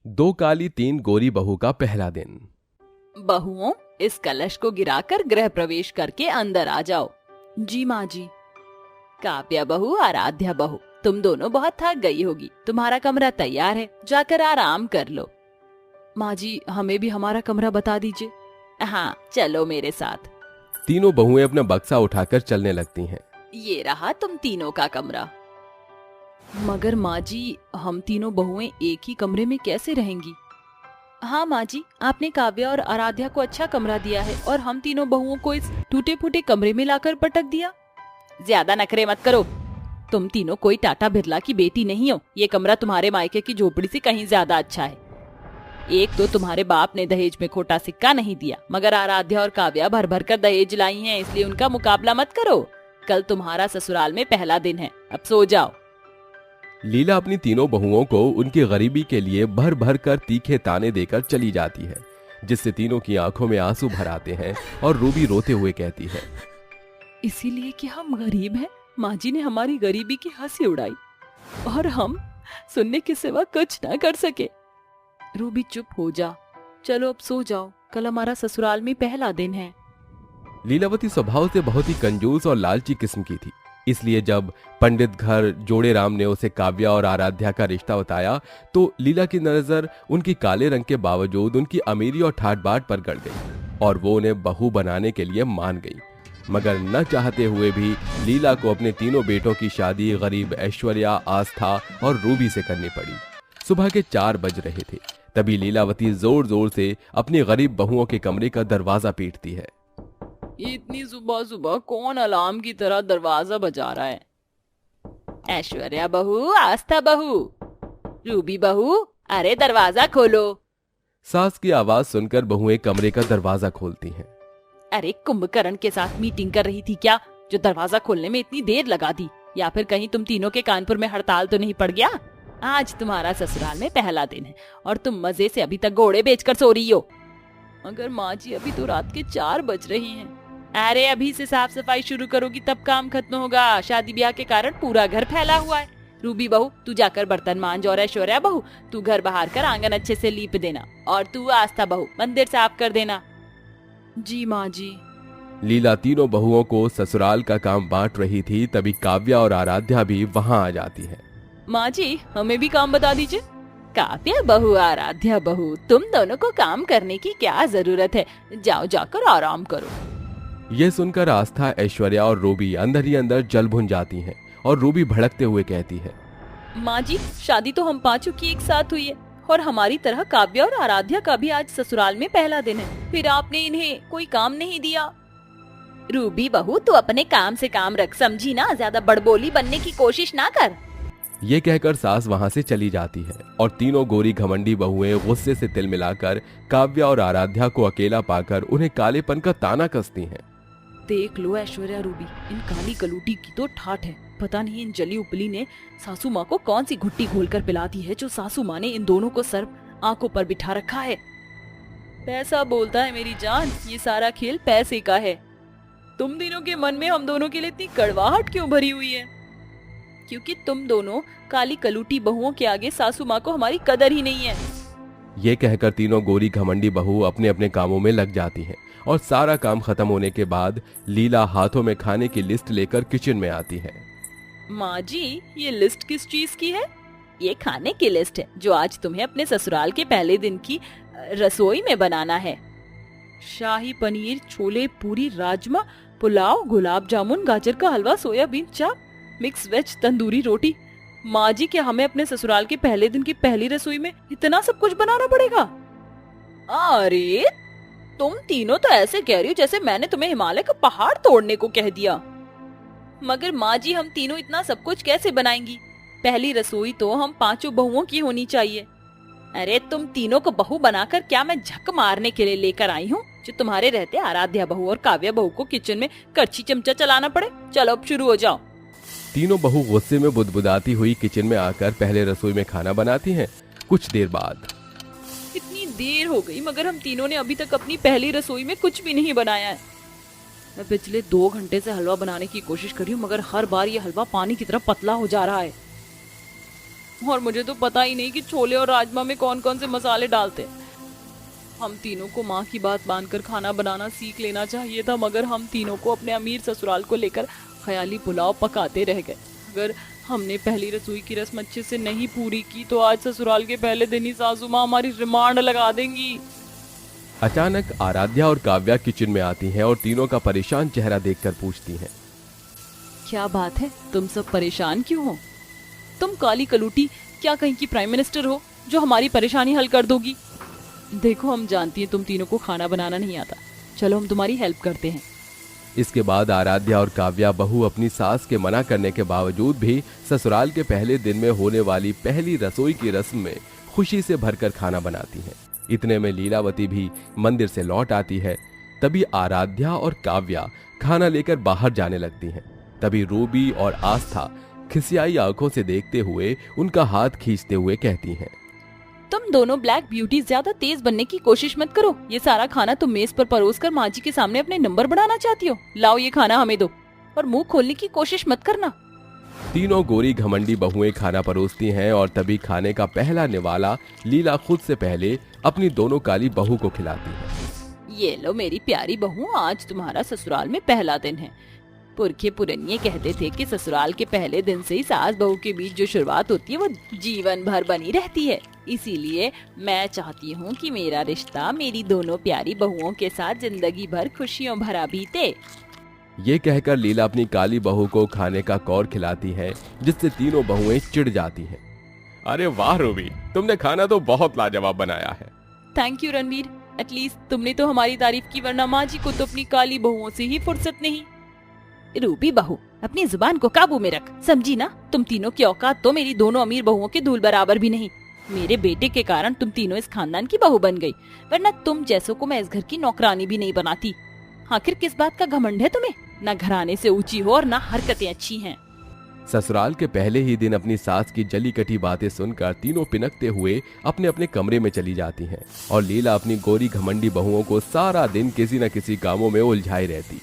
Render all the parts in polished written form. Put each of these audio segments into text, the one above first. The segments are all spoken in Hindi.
दो काली तीन गोरी बहू का पहला दिन। बहुओं, इस कलश को गिराकर गृह प्रवेश करके अंदर आ जाओ। जी माँ जी। काव्या बहू, आराध्या बहू, तुम दोनों बहुत थक गई होगी। तुम्हारा कमरा तैयार है, जाकर आराम कर लो। माँ जी, हमें भी हमारा कमरा बता दीजिए। हाँ, चलो मेरे साथ। तीनों बहुएं अपना बक्सा उठाकर चलने लगती हैं। ये रहा तुम तीनों का कमरा। मगर माँ जी, हम तीनों बहुएं एक ही कमरे में कैसे रहेंगी? हाँ माँ जी, आपने काव्या और आराध्या को अच्छा कमरा दिया है और हम तीनों बहुओं को इस टूटे फूटे कमरे में लाकर पटक दिया। ज्यादा नखरे मत करो। तुम तीनों कोई टाटा बिरला की बेटी नहीं हो। ये कमरा तुम्हारे मायके की झोपड़ी से कहीं ज्यादा अच्छा है। एक तो तुम्हारे बाप ने दहेज में खोटा सिक्का नहीं दिया, मगर आराध्या और काव्या भर भर कर दहेज लाई हैं, इसलिए उनका मुकाबला मत करो। कल तुम्हारा ससुराल में पहला दिन है, अब सो जाओ। लीला अपनी तीनों बहुओं को उनकी गरीबी के लिए भर भर कर तीखे ताने देकर चली जाती है, जिससे तीनों की आंखों में आंसू भर आते हैं और रूबी रोते हुए कहती है, इसीलिए कि हम गरीब हैं, माँ जी ने हमारी गरीबी की हंसी उड़ाई और हम सुनने के सिवा कुछ न कर सके। रूबी चुप हो जा, चलो अब सो जाओ, कल हमारा ससुराल में पहला दिन है। लीलावती स्वभाव से बहुत ही कंजूस और लालची किस्म की थी, इसलिए जब पंडित घर जोड़े राम ने उसे काव्या और आराध्या का रिश्ता बताया तो लीला की नजर उनकी काले रंग के बावजूद उनकी अमीरी और ठाट बाट पर गड़ गई और वो उन्हें बहू बनाने के लिए मान गई। मगर न चाहते हुए भी लीला को अपने तीनों बेटों की शादी गरीब ऐश्वर्या, आस्था और रूबी से करनी पड़ी। सुबह के 4 बज रहे थे, तभी लीलावती जोर जोर से अपनी गरीब बहुओं के कमरे का दरवाजा पीटती है। इतनी सुबह सुबह कौन अलार्म की तरह दरवाजा बजा रहा है? ऐश्वर्या बहू, आस्था बहू, रूबी बहू, अरे दरवाजा खोलो। सास की आवाज सुनकर बहुएं कमरे का दरवाजा खोलती हैं। अरे कुंभकर्ण के साथ मीटिंग कर रही थी क्या, जो दरवाजा खोलने में इतनी देर लगा दी? या फिर कहीं तुम तीनों के कानपुर में हड़ताल तो नहीं पड़ गया? आज तुम्हारा ससुराल में पहला दिन है और तुम मजे से अभी तक घोड़े बेचकर सो रही हो। मगर माँ जी, अभी तो रात के 4 बज रहे हैं। अरे अभी से साफ सफाई शुरू करोगी तब काम खत्म होगा। शादी ब्याह के कारण पूरा घर फैला हुआ है। रूबी बहू, तू जाकर बर्तन मांज और ऐश्वर्या बहू, तू घर बाहर कर आंगन अच्छे से लीप देना और तू आस्था बहू मंदिर साफ कर देना। जी माँ जी। लीला तीनों बहुओं को ससुराल का काम बांट रही थी, तभी काव्या और आराध्या भी वहां आ जाती है। माँ जी, हमें भी काम बता दीजिए। काव्या बहू, आराध्या बहू, तुम दोनों को काम करने की क्या जरूरत है? जाओ जाकर आराम करो। यह सुनकर आस्था, ऐश्वर्या और रूबी अंदर ही अंदर जल भुन जाती हैं और रूबी भड़कते हुए कहती है, माँ जी, शादी तो हम पांचों की एक साथ हुई है और हमारी तरह काव्या और आराध्या का भी आज ससुराल में पहला दिन है, फिर आपने इन्हें कोई काम नहीं दिया। रूबी बहू, तू अपने काम से काम रख, समझी ना? ज्यादा बड़बोली बनने की कोशिश ना कर। ये कहकर सास वहां से चली जाती है और तीनों गोरी घमंडी बहुएं गुस्से से तिल मिलाकर काव्या और आराध्या को अकेला पाकर उन्हें कालेपन का ताना कसती हैं। देख लो ऐश्वर्या, रूबी, इन काली कलूटी की तो ठाठ है। पता नहीं इन जली उपली ने सासू माँ को कौन सी घुट्टी घोलकर पिला दी है, जो सासू माँ ने इन दोनों को सर आंखों पर बिठा रखा है। पैसा बोलता है मेरी जान, ये सारा खेल पैसे का है। तुम तीनों के मन में हम दोनों के लिए इतनी कड़वाहट क्यों भरी हुई है? क्योंकि तुम दोनों काली कलूटी बहुओं के आगे सासू माँ को हमारी कदर ही नहीं है। ये कहकर तीनों गोरी घमंडी बहू अपने अपने कामों में लग जाती हैं और सारा काम खत्म होने के बाद लीला हाथों में खाने की लिस्ट लेकर किचन में आती है। माँ जी, ये लिस्ट किस चीज की है? ये खाने की लिस्ट है जो आज तुम्हें अपने ससुराल के पहले दिन की रसोई में बनाना है। शाही पनीर, छोले, पूरी, राजमा, पुलाव, गुलाब जामुन, गाजर का हलवा, सोयाबीन चाप, मिक्स वेज, तंदूरी रोटी। माँ जी, क्या हमें अपने ससुराल के पहले दिन की पहली रसोई में इतना सब कुछ बनाना पड़ेगा? अरे तुम तीनों तो ऐसे कह रही हो जैसे मैंने तुम्हें हिमालय का पहाड़ तोड़ने को कह दिया। मगर माँ जी, हम तीनों इतना सब कुछ कैसे बनाएंगी? पहली रसोई तो हम पांचों बहुओं की होनी चाहिए। अरे तुम तीनों को बहू बनाकर क्या मैं झक मारने के लिए लेकर आई हूँ, जो तुम्हारे रहते आराध्या बहू और काव्या बहू को किचन में करछी चमचा चलाना पड़े? चलो अब शुरू हो जाओ। तीनों बहू गुस्से में बुदबुदाती हुई किचन में आकर पहले रसोई में खाना बनाती हैं। कुछ देर बाद, इतनी देर हो गई मगर हम तीनों ने अभी तक अपनी पहली रसोई में कुछ भी नहीं बनाया है। मैं पिछले 2 घंटे से हलवा बनाने की कोशिश कर रही हूँ, मगर हर बार ये हलवा पानी की तरह पतला हो जा रहा है। और मुझे तो पता ही नहीं कि छोले और राजमा में कौन कौन से मसाले डालते हैं। हम तीनों को माँ की बात मानकर खाना बनाना सीख लेना चाहिए था, मगर हम तीनों को अपने अमीर ससुराल को लेकर ख्याली पुलाव पकाते रह गए। अगर हमने पहली रसोई की रस्म अच्छे से नहीं पूरी की तो आज ससुराल के पहले दिन ही सासू माँ हमारी रिमांड लगा देंगी। अचानक आराध्या और काव्या किचन में आती हैं और तीनों का परेशान चेहरा देखकर पूछती हैं, क्या बात है, तुम सब परेशान क्यों हो? तुम काली कलूटी क्या कहीं की प्राइम मिनिस्टर हो जो हमारी परेशानी हल कर दोगी? देखो, हम जानती हैं तुम तीनों को खाना बनाना नहीं आता, चलो हम तुम्हारी हेल्प करते हैं। इसके बाद आराध्या और काव्या बहू अपनी सास के मना करने के बावजूद भी ससुराल के पहले दिन में होने वाली पहली रसोई की रस्म में खुशी से भरकर खाना बनाती हैं। इतने में लीलावती भी मंदिर से लौट आती है। तभी आराध्या और काव्या खाना लेकर बाहर जाने लगती हैं। तभी रूबी और आस्था खिसियाई आंखों से देखते हुए उनका हाथ खींचते हुए कहती हैं, तुम दोनों ब्लैक ब्यूटी ज्यादा तेज बनने की कोशिश मत करो। ये सारा खाना तुम मेज पर परोस कर माँ जी के सामने अपने नंबर बढ़ाना चाहती हो। लाओ ये खाना हमें दो और मुंह खोलने की कोशिश मत करना। तीनों गोरी घमंडी बहुएं खाना परोसती हैं और तभी खाने का पहला निवाला लीला खुद से पहले अपनी दोनों काली बहू को खिलाती है। ये लो मेरी प्यारी बहू, आज तुम्हारा ससुराल में पहला दिन है। पुरखे पुरनिये कहते थे कि ससुराल के पहले दिन से ही सास बहू के बीच जो शुरुआत होती है वो जीवन भर बनी रहती है। इसीलिए मैं चाहती हूँ कि मेरा रिश्ता मेरी दोनों प्यारी बहुओं के साथ जिंदगी भर खुशियों भरा बीते। ये कहकर लीला अपनी काली बहू को खाने का कौर खिलाती है, जिससे तीनों बहुएं चिढ़ जाती हैं। अरे वाह रूबी, तुमने खाना तो बहुत लाजवाब बनाया है। थैंक यू रणवीर, एटलीस्ट तुमने तो हमारी तारीफ की, वरना माँ जी को तो अपनी काली बहुओं से ही फुर्सत नहीं। रूबी बहू, अपनी जुबान को काबू में रख, समझी ना? तुम तीनों की औकात तो मेरी दोनों अमीर बहुओं के धूल बराबर भी नहीं। मेरे बेटे के कारण तुम तीनों इस खानदान की बहू बन गई, वरना तुम जैसों को मैं इस घर की नौकरानी भी नहीं बनाती। आखिर किस बात का घमंड है तुम्हें? ना घराने से ऊंची हो और ना हरकतें अच्छी हैं। ससुराल के पहले ही दिन अपनी सास की जली कटी बातें सुनकर तीनों पिनकते हुए अपने अपने कमरे में चली जाती हैं और लीला अपनी गोरी घमंडी बहुओं को सारा दिन किसी न किसी कामों में उलझाई रहती,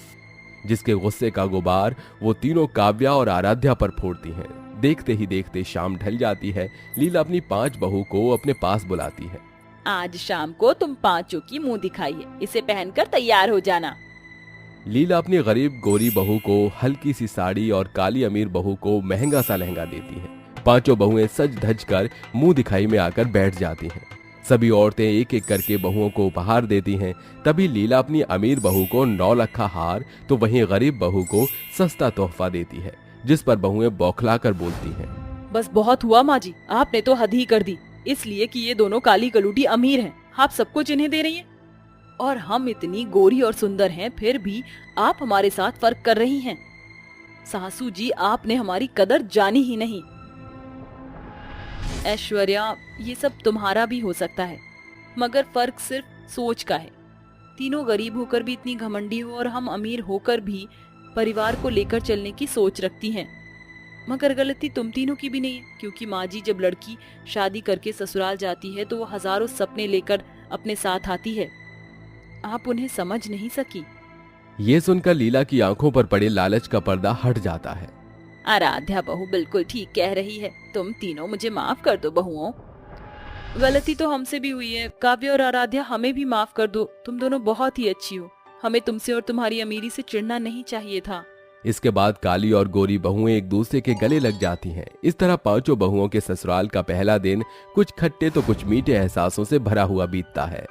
जिसके गुस्से का गुबार वो तीनों काव्या और आराध्या पर फोड़ती हैं। देखते ही देखते शाम ढल जाती है। लीला अपनी 5 बहू को अपने पास बुलाती है। आज शाम को तुम पांचों की मुंह दिखाई है, इसे पहनकर तैयार हो जाना। लीला अपनी गरीब गोरी बहू को हल्की सी साड़ी और काली अमीर बहू को महंगा सा लहंगा देती है। 5 बहुएं सज धज कर मुंह दिखाई में आकर बैठ जाती हैं। सभी औरतें एक एक करके बहुओं को उपहार देती हैं। तभी लीला अपनी अमीर बहू को 9 लखा हार तो वहीं गरीब बहू को सस्ता तोहफा देती है, जिस पर बहुएं बौखला कर बोलती हैं, बस बहुत हुआ माँ जी, आपने तो हद ही कर दी। इसलिए कि ये दोनों काली कलूटी अमीर हैं, आप सबको जिन्हें दे रही हैं, और हम इतनी गोरी और सुंदर हैं, फिर भी आप हमारे साथ फर्क कर रही हैं। सासू जी, आपने हमारी कदर जानी ही नहीं। ऐश्वर्या, ये सब तुम्हारा भी हो सकता है, मगर फर्क सिर्फ सोच का है। तीनों गरीब होकर भी इतनी घमंडी हो और हम अमीर होकर भी परिवार को लेकर चलने की सोच रखती हैं। मगर गलती तुम तीनों की भी नहीं है, क्योंकि माँ जी जब लड़की शादी करके ससुराल जाती है तो वो हजारों सपने लेकर अपने साथ आती है। आप उन्हें समझ नहीं सकी। ये सुनकर लीला की आंखों पर पड़े लालच का पर्दा हट जाता है। आराध्या बहू बिल्कुल ठीक कह रही है, तुम तीनों मुझे माफ कर दो बहुओं। गलती तो हमसे भी हुई है, काव्य और आराध्या हमें भी माफ कर दो। तुम दोनों बहुत ही अच्छी हो, हमें तुमसे और तुम्हारी अमीरी से चिढ़ना नहीं चाहिए था। इसके बाद काली और गोरी बहुएं एक दूसरे के गले लग जाती हैं। इस तरह 5 बहुओं के ससुराल का पहला दिन कुछ खट्टे तो कुछ मीठे एहसासों से भरा हुआ बीतता है।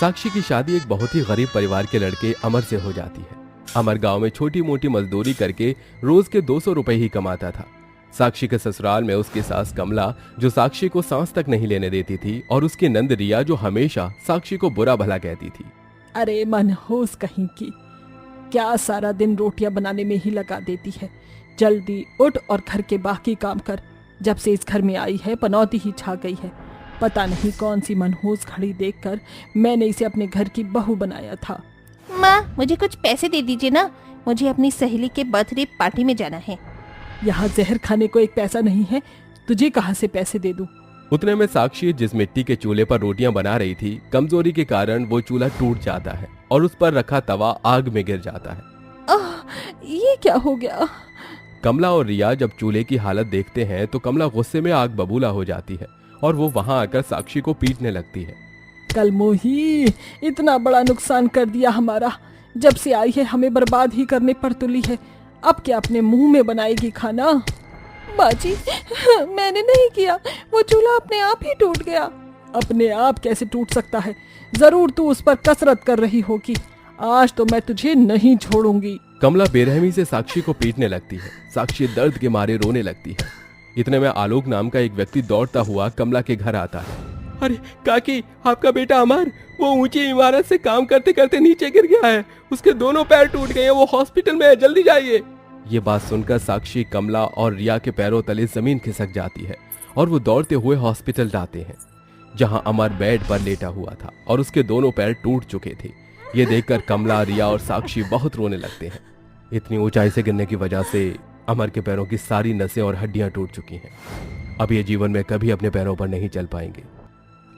साक्षी की शादी एक बहुत ही गरीब परिवार के लड़के अमर से हो जाती है। अमर गांव में छोटी मोटी मजदूरी करके रोज के 200 रुपए ही कमाता था। साक्षी के ससुराल में उसकी सास कमला, जो साक्षी को सांस तक नहीं लेने देती थी, और उसकी नंद रिया, जो हमेशा साक्षी को बुरा भला कहती थी। अरे मनहूस कहीं की, क्या सारा दिन रोटियां बनाने में ही लगा देती है। जल्दी उठ और घर के बाकी काम कर। जब से इस घर में आई है पनौती ही छा गई है। पता नहीं कौन सी मनहूस घड़ी देखकर मैंने इसे अपने घर की बहू बनाया था। माँ, मुझे कुछ पैसे दे दीजिए ना, मुझे अपनी सहेली के बर्थडे पार्टी में जाना है। यहाँ जहर खाने को एक पैसा नहीं है, तुझे कहाँ से पैसे दे दूँ? उतने में साक्षी जिस मिट्टी के चूल्हे पर रोटियां बना रही थी, कमजोरी के कारण वो चूल्हा टूट जाता है और उस पर रखा तवा आग में गिर जाता है। ये क्या हो गया? कमला और रिया जब चूल्हे की हालत देखते हैं तो कमला गुस्से में आग बबूला हो जाती है और वो वहां आकर साक्षी को पीटने लगती है। कल मोही इतना बड़ा नुकसान कर दिया हमारा, जब से आई है हमें बर्बाद ही करने पर तुली है। अब क्या अपने मुंह में बनाएगी खाना? बाजी मैंने नहीं किया, वो चूल्हा अपने आप ही टूट गया। अपने आप कैसे टूट सकता है? जरूर तू उस पर कसरत कर रही होगी। आज तो मैं तुझे नहीं छोड़ूंगी। कमला बेरहमी से साक्षी को पीटने लगती है। साक्षी दर्द के मारे रोने लगती है। इतने में आलोक नाम का एक व्यक्ति दौड़ता हुआ कमला के घर आता है। अरे काकी, आपका बेटा अमर वो ऊंची इमारत से काम करते करते नीचे गिर गया है, उसके दोनों पैर टूट गए हैं, वो हॉस्पिटल में है, जल्दी जाइए। ये बात सुनकर साक्षी, कमला और रिया के पैरों तले जमीन खिसक जाती है और वो दौड़ते हुए हॉस्पिटल जाते हैं, जहां अमर बेड पर लेटा हुआ था और उसके दोनों पैर टूट चुके थे। ये देखकर कमला, रिया और साक्षी बहुत रोने लगते हैं। इतनी ऊंचाई से गिरने की वजह से अमर के पैरों की सारी नसें और हड्डियां टूट चुकी हैं। अब ये जीवन में कभी अपने पैरों पर नहीं चल पाएंगे।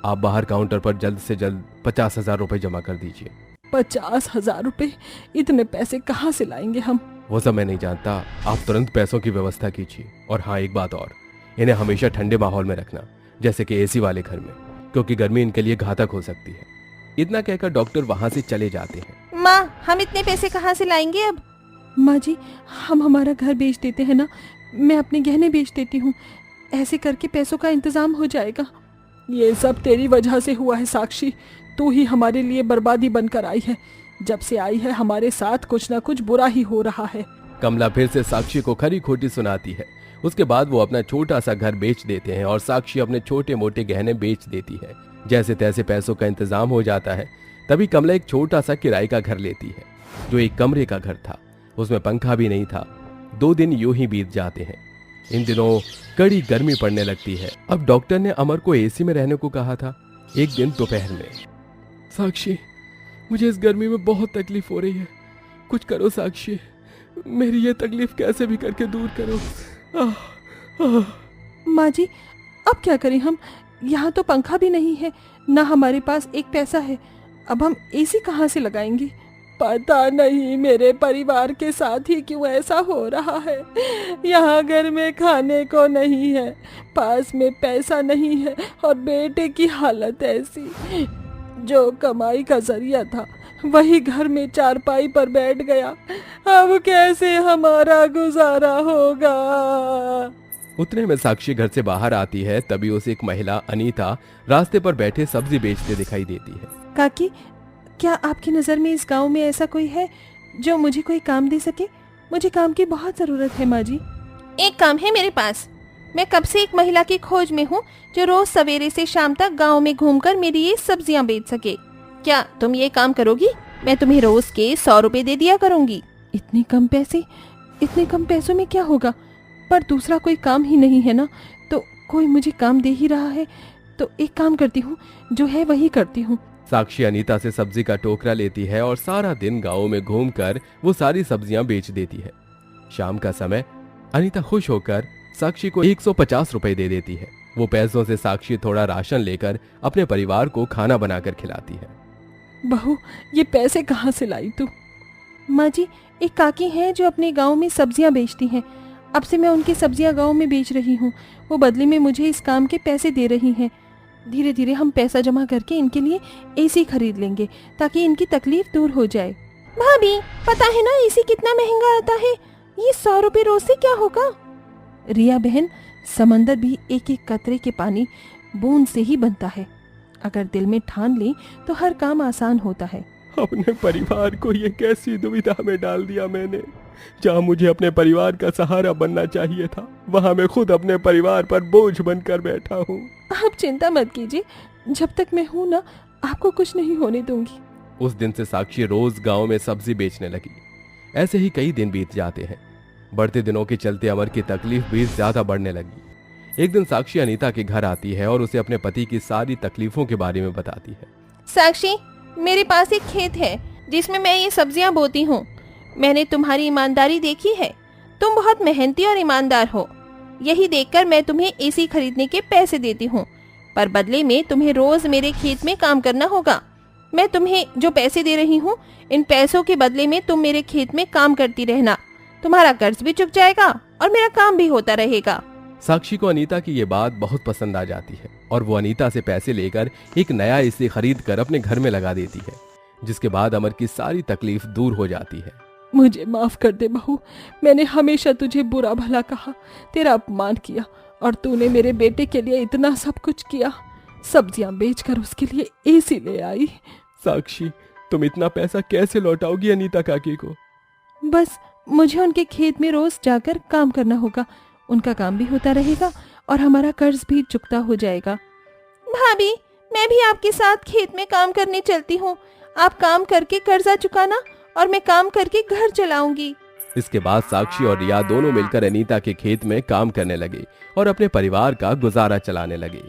आप बाहर काउंटर पर जल्द से जल्द 50,000 रुपए जमा कर दीजिए। 50,000 रुपए? इतने पैसे कहाँ से लाएंगे हम? वो सब मैं नहीं जानता, आप तुरंत पैसों की व्यवस्था कीजिए। और हाँ, एक बात और, इन्हें हमेशा ठंडे माहौल में रखना, जैसे कि एसी वाले घर में, क्योंकि गर्मी इनके लिए घातक हो सकती है। इतना कहकर डॉक्टर वहां से चले जाते हैं। माँ, हम इतने पैसे कहाँ से लाएंगे अब? माँ जी, हम हमारा घर बेच देते हैं ना, मैं अपने गहने बेच देती हूँ, ऐसे करके पैसों का इंतजाम हो जाएगा। ये सब तेरी वजह से हुआ है साक्षी, तू ही हमारे लिए बर्बादी बनकर आई है। जब से आई है हमारे साथ कुछ ना कुछ बुरा ही हो रहा है। कमला फिर से साक्षी को खरी खोटी सुनाती है। उसके बाद वो अपना छोटा सा घर बेच देते हैं और साक्षी अपने छोटे मोटे गहने बेच देती है। जैसे तैसे पैसों का इंतजाम हो जाता है। तभी कमला एक छोटा सा किराए का घर लेती है, जो एक कमरे का घर था। उसमें पंखा भी नहीं था। 2 दिन यूं ही बीत जाते हैं। इन दिनों कड़ी गर्मी पड़ने लगती है। अब डॉक्टर ने अमर को एसी में रहने को कहा था। एक दिन दोपहर में, साक्षी, मुझे इस गर्मी में बहुत तकलीफ हो रही है, कुछ करो साक्षी, मेरी ये तकलीफ कैसे भी करके दूर करो। माँ जी, अब क्या करें हम? यहाँ तो पंखा भी नहीं है, ना हमारे पास एक पैसा है। अब हम एसी कहाँ से लगाएंगे? पता नहीं मेरे परिवार के साथ ही क्यों ऐसा हो रहा है। यहाँ घर में खाने को नहीं है, पास में पैसा नहीं है और बेटे की हालत ऐसी। जो कमाई का जरिया था वही घर में चारपाई पर बैठ गया। अब कैसे हमारा गुजारा होगा? उतने में साक्षी घर से बाहर आती है। तभी उसे एक महिला अनीता रास्ते पर बैठे सब्जी बेचते दिखाई देती है। काकी, क्या आपकी नज़र में इस गांव में ऐसा कोई है जो मुझे कोई काम दे सके? मुझे काम की बहुत ज़रूरत है माँ जी। एक काम है मेरे पास। मैं कब से एक महिला की खोज में हूँ जो रोज सवेरे से शाम तक गांव में घूमकर मेरी ये सब्जियां बेच सके। क्या तुम ये काम करोगी? मैं तुम्हें रोज के 100 रुपए दे दिया करूंगी। इतने कम पैसे? इतने कम पैसों में क्या होगा? पर दूसरा कोई काम ही नहीं है ना, तो कोई मुझे काम दे ही रहा है तो एक काम करती हूँ, जो है वही करती हूँ। साक्षी अनीता से सब्जी का टोकरा लेती है और सारा दिन गाँव में घूमकर वो सारी सब्जियां बेच देती है। शाम का समय अनीता खुश होकर साक्षी को 150 रुपए दे देती है। वो पैसों से साक्षी थोड़ा राशन लेकर अपने परिवार को खाना बनाकर खिलाती है। बहू, ये पैसे कहाँ से लाई तू? माँ जी, एक काकी है जो अपने गांव में सब्जियां बेचती हैं। अब से मैं उनकी सब्जियां गांव में बेच रही हूँ। वो बदले में मुझे इस काम के पैसे दे रही हैं। धीरे धीरे हम पैसा जमा करके इनके लिए एसी खरीद लेंगे ताकि इनकी तकलीफ दूर हो जाए। भाभी, पता है ना एसी कितना महंगा आता है? ये 100 रुपए रोज से क्या होगा? रिया बहन, समंदर भी एक एक कतरे के पानी बूंद से ही बनता है। अगर दिल में ठान ले तो हर काम आसान होता है। अपने परिवार को ये कैसी दुविधा में डाल दिया मैंने। जहाँ मुझे अपने परिवार का सहारा बनना चाहिए था, वहाँ मैं खुद अपने परिवार पर बोझ बनकर बैठा हूँ। आप चिंता मत कीजिए, जब तक मैं हूँ ना, आपको कुछ नहीं होने दूंगी। उस दिन से साक्षी रोज गांव में सब्जी बेचने लगी। ऐसे ही कई दिन बीत जाते हैं। बढ़ते दिनों के चलते अमर की तकलीफ भी ज्यादा बढ़ने लगी। एक दिन साक्षी अनीता के घर आती है और उसे अपने पति की सारी तकलीफों के बारे में बताती है। साक्षी, मेरे पास एक खेत है जिसमें मैं ये सब्जियां बोती हूँ। मैंने तुम्हारी ईमानदारी देखी है। तुम बहुत मेहनती और ईमानदार हो। यही देखकर मैं तुम्हें एसी खरीदने के पैसे देती हूँ, पर बदले में तुम्हें रोज मेरे खेत में काम करना होगा। मैं तुम्हें जो पैसे दे रही हूँ, इन पैसों के बदले में तुम मेरे खेत में काम करती रहना। तुम्हारा कर्ज भी चुक जाएगा और मेरा काम भी होता रहेगा। साक्षी को अनीता की ये बात बहुत पसंद आ जाती है और वो अनीता से पैसे लेकर एक नया एसी खरीद कर अपने घर में लगा देती है, जिसके बाद अमर की सारी तकलीफ दूर हो जाती है। मुझे माफ कर दे बहू, मैंने हमेशा तुझे बुरा भला कहा, तेरा अपमान किया और तूने मेरे बेटे के लिए इतना सब कुछ किया। सब्जियां बेचकर उसके लिए एसी ले आई। साक्षी, तुम इतना पैसा कैसे लौटाओगी अनीता काकी को? बस मुझे उनके खेत में रोज जाकर काम करना होगा, उनका काम भी होता रहेगा और हमारा कर्ज भी चुकता हो जाएगा। भाभी, मैं भी आपके साथ खेत में काम करने चलती हूँ। आप काम करके कर्जा चुकाना और मैं काम करके घर चलाऊंगी। इसके बाद साक्षी और रिया दोनों मिलकर अनीता के खेत में काम करने लगे और अपने परिवार का गुजारा चलाने लगे।